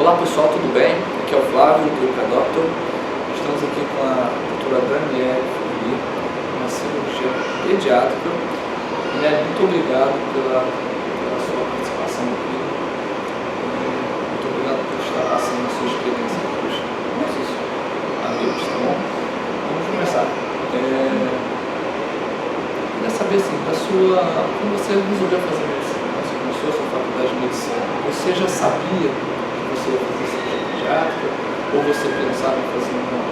Olá pessoal, tudo bem? Aqui é o Flávio do Doctor. Estamos aqui com a doutora Daniele Fugui, uma cirurgia pediátrica. Daniele, muito obrigado pela sua participação aqui. Muito obrigado por estar passando a sua experiência para os nossos amigos, tá bom? Vamos começar. Queria saber assim, quando você resolveu fazer medicina, você começou a sua faculdade de medicina, você já sabia que você ia fazer cirurgia pediátrica? Ou você pensava em fazer uma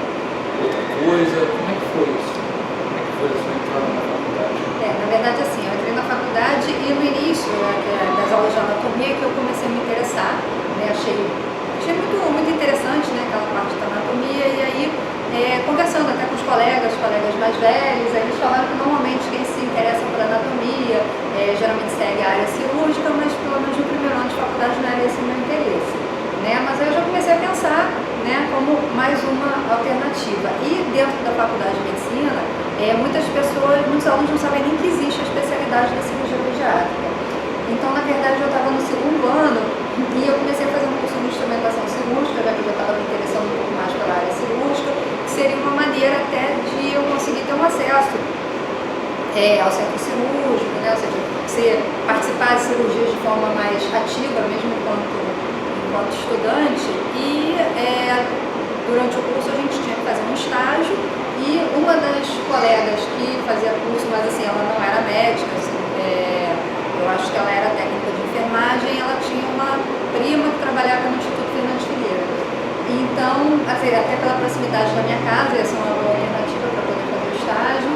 outra coisa? Como é que foi isso? Como é que foi a sua entrada na faculdade? Na verdade, assim, eu entrei na faculdade e no início das aulas de anatomia que eu comecei a me interessar, né? Achei muito interessante, né, aquela parte da anatomia, e aí, conversando até com os colegas mais velhos, eles falaram que normalmente quem se interessa por anatomia geralmente segue a área cirúrgica, mas pelo menos no primeiro ano de faculdade não era esse o meu interesse, né? Mas aí eu já comecei a pensar, né, como mais uma alternativa. E dentro da faculdade de medicina, muitos alunos não sabem nem que existe a especialidade da cirurgia pediátrica. Então, na verdade, eu estava no segundo ano e eu comecei a fazer um curso de instrumentação cirúrgica, já que eu já estava me interessando um pouco mais pela área cirúrgica, que seria uma maneira até de eu conseguir ter um acesso ao centro cirúrgico, né? Ou seja, participar de cirurgias de forma mais ativa, mesmo enquanto estudante. E durante o curso a gente tinha que fazer um estágio, e uma das colegas que fazia curso, mas assim, ela não era médica, assim, eu acho que ela era técnica de enfermagem, ela tinha uma prima que trabalhava no Instituto Fernandes Filheira. Então, até pela proximidade da minha casa, ia ser uma boa alternativa para poder fazer o estágio,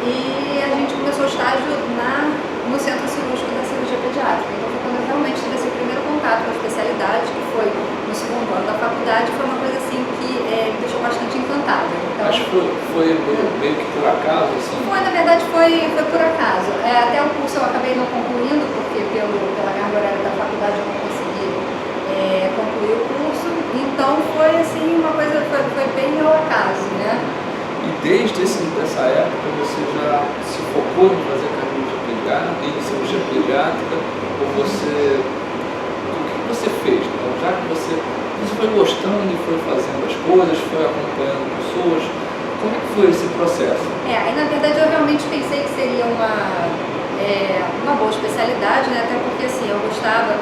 e a gente começou o estágio no Centro Cirúrgico da Cirurgia Pediátrica. Então, foi quando eu realmente tive esse primeiro contato com a especialidade, que foi no segundo ano da faculdade. Foi uma coisa assim que me deixou bastante encantada. Então, acho que foi meio que por acaso, assim? Na verdade, foi por acaso. Até o curso eu acabei não concluindo, porque pela carga horária da faculdade eu não consegui concluir o curso. Então, foi assim, uma coisa, foi bem ao acaso, né? E desde essa época você já se focou em fazer cirurgia pediátrica, ou o que você fez? Então, já que você foi gostando e foi fazendo as coisas, foi acompanhando pessoas, como é que foi esse processo? Aí na verdade eu realmente pensei que seria uma boa especialidade, né? Até porque assim, eu gostava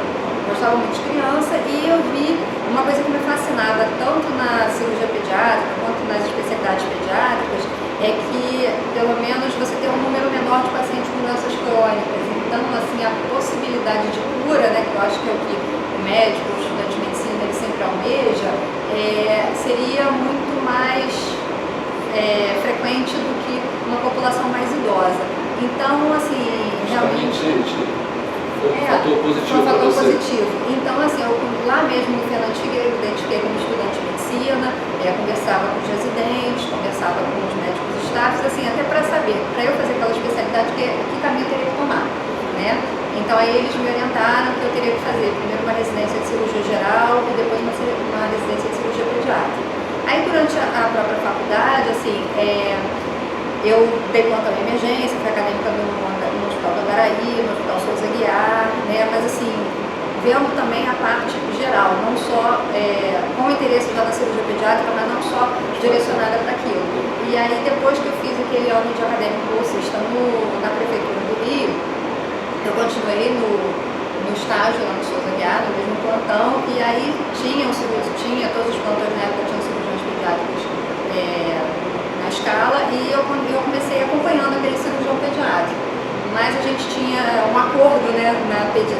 muito de criança, e eu vi uma coisa que me fascinava tanto na cirurgia pediátrica quanto nas especialidades pediátricas, é que pelo menos você tem um número menor de pacientes com doenças crônicas. Então, assim, a possibilidade de cura, né, que eu acho que é o que o médico, o estudante de medicina, ele sempre almeja, seria muito mais frequente do que uma população mais idosa. Então, assim, realmente foi um fator positivo para você. Positivo. Então, assim, eu lá mesmo no Fernandes Filheira, eu identifiquei como estudante de medicina, conversava com os residentes, conversava com os médicos staffs, assim, até para saber, para eu fazer aquela especialidade, que caminho eu teria que tomar, né? Então, aí eles me orientaram que eu teria que fazer primeiro uma residência de cirurgia geral e depois uma residência de cirurgia pediátrica. Aí, durante a própria faculdade, assim, eu dei plantão em emergência, fui acadêmica no Hospital do Andaraí, no Hospital Souza Guiar, né? Mas assim, vendo também a parte geral, não só com o interesse já na cirurgia pediátrica, mas não só direcionada para aquilo. E aí, depois que eu fiz aquele ano de acadêmico bolsista na Prefeitura do Rio, eu continuei no estágio lá no Souza Guiar, no mesmo plantão, e aí tinha todos os plantões na época, tinham cirurgiões pediátricos na escala, e eu comecei acompanhando aquele cirurgião pediátrico. Mas a gente tinha um acordo, né, na PS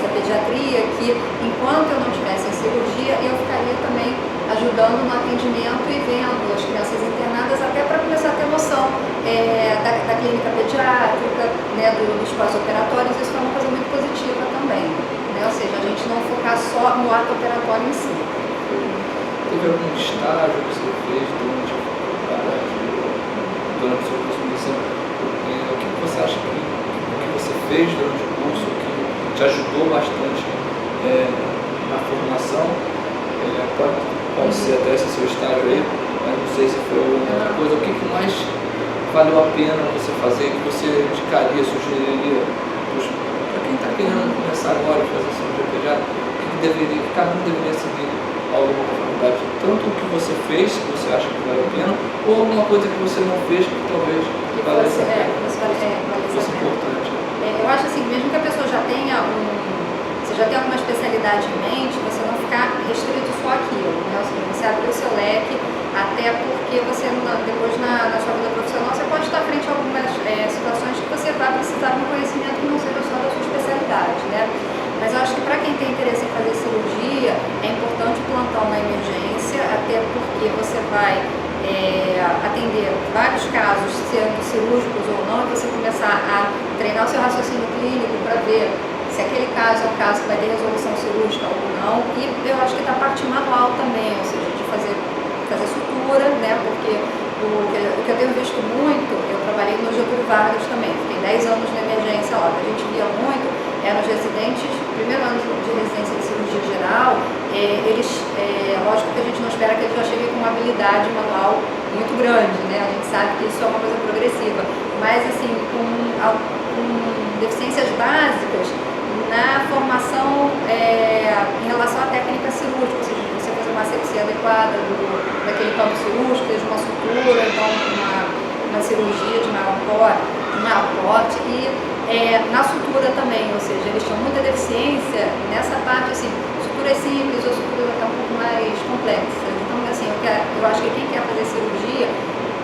da pediatria, que enquanto eu não estivesse em cirurgia, eu ficaria também ajudando no atendimento e vendo as crianças internadas, até para começar a ter noção da clínica pediátrica, né, dos pós-operatórios. Isso foi uma coisa muito positiva também, né? Ou seja, a gente não focar só no ato operatório em si. Teve algum estágio que você fez durante a faculdade, durante o seu curso de medicina? O que você acha que o que você fez durante o curso que te ajudou bastante na formação? Pode ser até esse seu estágio aí, mas não sei se foi outra coisa. O que mais valeu a pena você fazer, que você indicaria, sugeriria para quem está querendo começar agora a fazer cirurgia pediátrica? O que cada um deveria seguir ao longo da faculdade, tanto o que você fez, que você acha que vale a pena, ou alguma coisa que você não fez que talvez valesse a pena, fosse importante. Eu acho assim, mesmo que a pessoa já tenha você já tem alguma especialidade em mente, você não ficar restrito só àquilo, né? Ou seja, você abrir o seu leque, até porque você depois na sua vida profissional você pode estar frente a algumas situações que você vai precisar de um conhecimento que não seja só da sua especialidade, né? Mas eu acho que para quem tem interesse em fazer cirurgia, é importante o plantão na emergência, até porque você vai atender vários casos, sendo cirúrgicos ou não, e você começar a treinar o seu raciocínio clínico para ver se aquele caso é um caso que vai ter resolução cirúrgica ou não. E eu acho que da parte manual também, ou seja, de fazer sutura, né? Porque o que eu tenho visto muito, eu trabalhei no Getúlio Vargas também, fiquei 10 anos na emergência lá, a gente via muito, eram os residentes, primeiro ano de residência de cirurgia geral, eles, lógico que a gente não espera que eles já cheguem com uma habilidade manual muito grande, né? A gente sabe que isso é uma coisa progressiva, mas assim, com deficiências básicas na formação em relação à técnica cirúrgica, ou seja, você fazer uma asepsia adequada daquele campo cirúrgico, desde uma sutura, então uma cirurgia de maior porte e na sutura também, ou seja, eles tinham muita deficiência nessa parte, assim, suturas simples ou suturas até um pouco mais complexas. Então, assim, eu acho que quem quer fazer cirurgia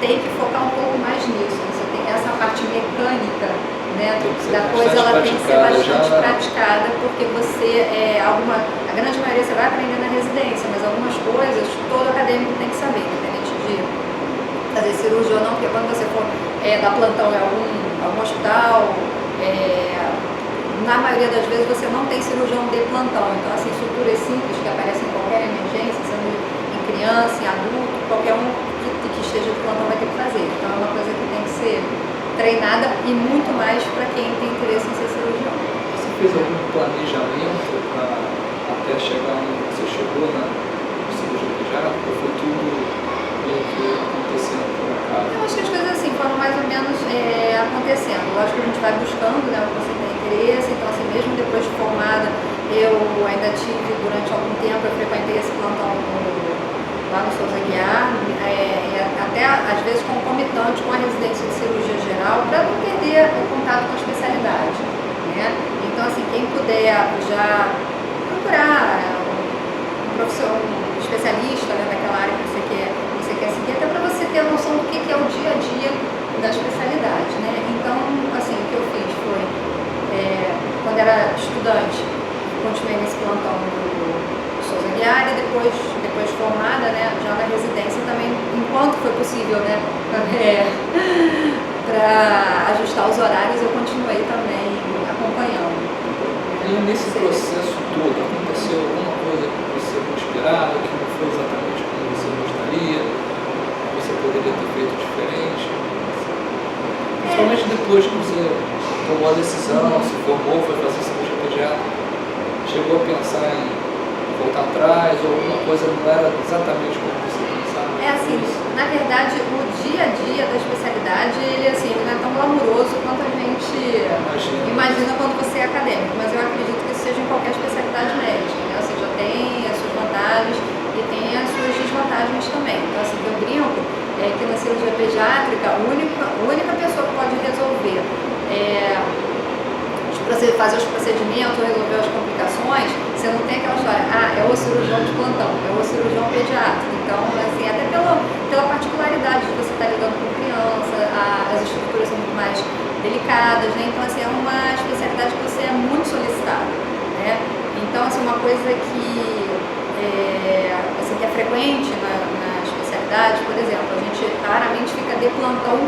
tem que focar um pouco mais nisso. Você tem essa parte mecânica, né, da coisa, ela tem que ser bastante praticada, porque a grande maioria você vai aprender na residência, mas algumas coisas todo acadêmico tem que saber, independente de fazer cirurgia ou não, porque quando você for dar plantão em algum hospital, na maioria das vezes você não tem cirurgião de plantão, então assim, suturas simples que aparecem em qualquer emergência, sendo em criança, em adulto, qualquer um que esteja de plantão vai ter que fazer, então é uma coisa que tem que ser treinada e muito mais para quem tem interesse em ser cirurgião. Você fez algum planejamento até chegar onde você chegou na cirurgia pediátrica, ou foi tudo meio que acontecendo por acaso? Eu acho que as coisas assim foram mais ou menos acontecendo. Lógico que a gente vai buscando, né, o que você tem interesse, então assim, mesmo depois de formada, eu ainda tive, durante algum tempo, eu frequentei esse plantão lá no Souza Aguiar, até às vezes concomitante com a residência de cirurgia geral, para não perder o contato com a especialidade, né? Então assim, quem puder já procurar um especialista, né, daquela área que você quer seguir, até para você ter a noção do que é o dia a dia da especialidade, né? Então, assim, o que eu fiz foi, quando era estudante, continuei nesse plantão do Souza Aguiar e depois formada, né, já na residência também, enquanto foi possível, né, para ajustar os horários, eu continuei também acompanhando. E nesse processo todo, aconteceu alguma coisa que você não esperava, que não foi exatamente como você gostaria, que você poderia ter feito diferente? Principalmente depois que você tomou a decisão, se formou, foi fazer cirurgia pediátrica, chegou a pensar em voltar atrás, ou alguma coisa não era exatamente como você pensava? Assim, na verdade, o dia a dia da especialidade, ele não é tão glamuroso quanto a gente imagina quando você é acadêmico, mas eu acredito que isso seja em qualquer especialidade médica, né? Ou seja, tem as suas vantagens e tem as suas desvantagens também. Então, assim, eu brinco que na cirurgia pediátrica, a única pessoa que pode resolver fazer os procedimentos, resolver as complicações, você não tem aquela história, é o cirurgião de plantão, é o cirurgião pediátrico. Então, assim, até pela particularidade de você estar lidando com criança, as estruturas são muito mais delicadas, né? Então, assim, é uma especialidade que você é muito solicitado, né? Então, assim, uma coisa que é frequente na especialidade, por exemplo, a gente raramente fica de plantão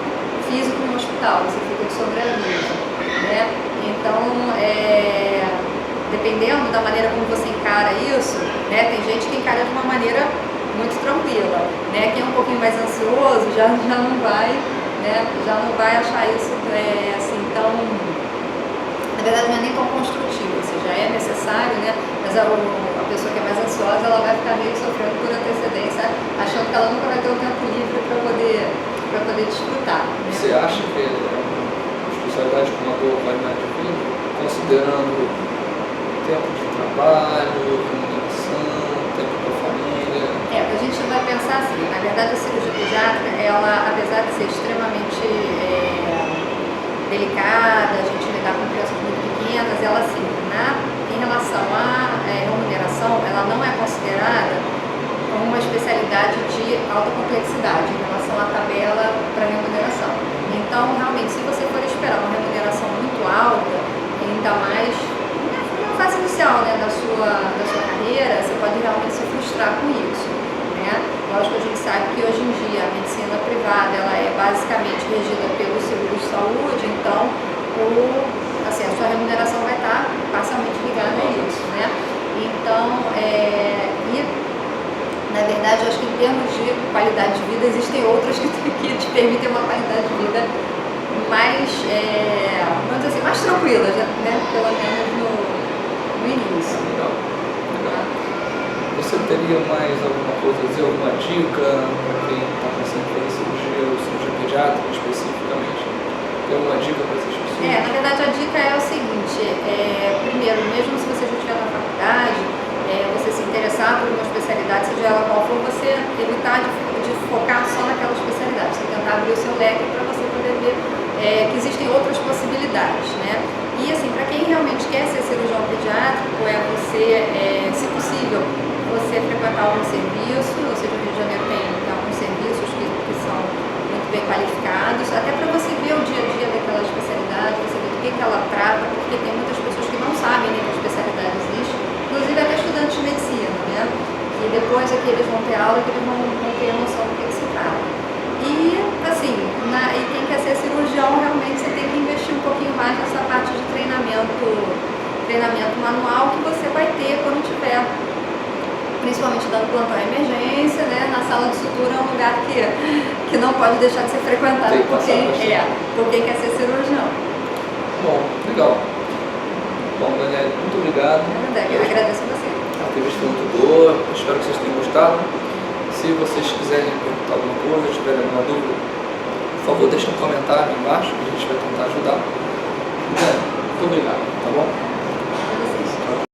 físico no hospital, você fica de sobreaviso, né? Então, dependendo da maneira como você encara isso, né, tem gente que encara de uma maneira muito tranquila, né? Quem é um pouquinho mais ansioso já não vai, né, já não vai achar isso assim tão, na verdade não é nem tão construtivo, ou seja, é necessário, né, mas a pessoa que é mais ansiosa, ela vai ficar meio sofrendo por antecedência, achando que ela nunca vai ter o tempo livre para poder desfrutar, né? Você acha que uma especialidade com uma boa qualidade de vida, considerando tempo de trabalho, pensar assim, na verdade a cirurgia pediátrica, ela, apesar de ser extremamente delicada, a gente lidar com crianças muito pequenas, ela assim, em relação à remuneração, ela não é considerada uma especialidade de alta complexidade em relação à tabela para remuneração. Então, realmente, se você for esperar uma remuneração muito alta, ainda mais na fase inicial, né, da sua carreira, você pode realmente se frustrar com isso. Né? Lógico que a gente sabe que hoje em dia a medicina privada ela é basicamente regida pelo seguro de saúde, então assim, a sua remuneração vai estar parcialmente ligada a isso. Né? Então, na verdade, eu acho que em termos de qualidade de vida, existem outras que te permitem uma qualidade de vida mais, vamos dizer assim, mais tranquila, né? Pelo menos no início. Legal. Você teria mais alguma coisa a dizer, alguma dica para quem está pensando em fazer cirurgia ou cirurgia pediátrica especificamente? Tem alguma dica para essas pessoas? Na verdade, a dica é o seguinte, primeiro, mesmo se você já estiver na faculdade, você se interessar por uma especialidade, seja ela qual for, você evitar de focar só naquela especialidade, você tentar abrir o seu leque para você poder ver que existem outras possibilidades, né? E assim, para quem realmente quer ser cirurgião pediátrico, você, se possível, você frequentar algum serviço, ou seja, o Rio de Janeiro tem alguns serviços que são muito bem qualificados, até para você ver o dia a dia daquela especialidade, você ver do que ela trata, porque tem muitas pessoas que não sabem nem que a especialidade existe, inclusive até estudantes de medicina, né? E depois aqui eles vão ter aula que eles vão ter noção do que se trata. E assim, e quem quer ser cirurgião, realmente você tem que investir um pouquinho mais nessa parte de treinamento manual que você vai ter quando tiver, principalmente dando plantão em emergência, né? Na sala de sutura é um lugar que não pode deixar de ser frequentado por quem quer ser cirurgião. Bom, legal. Bom, Daniela, muito obrigado. Eu agradeço a você. A entrevista foi muito boa, espero que vocês tenham gostado. Se vocês quiserem perguntar alguma coisa, tiverem alguma dúvida, por favor, deixem um comentário aí embaixo que a gente vai tentar ajudar. Muito obrigado, tá bom?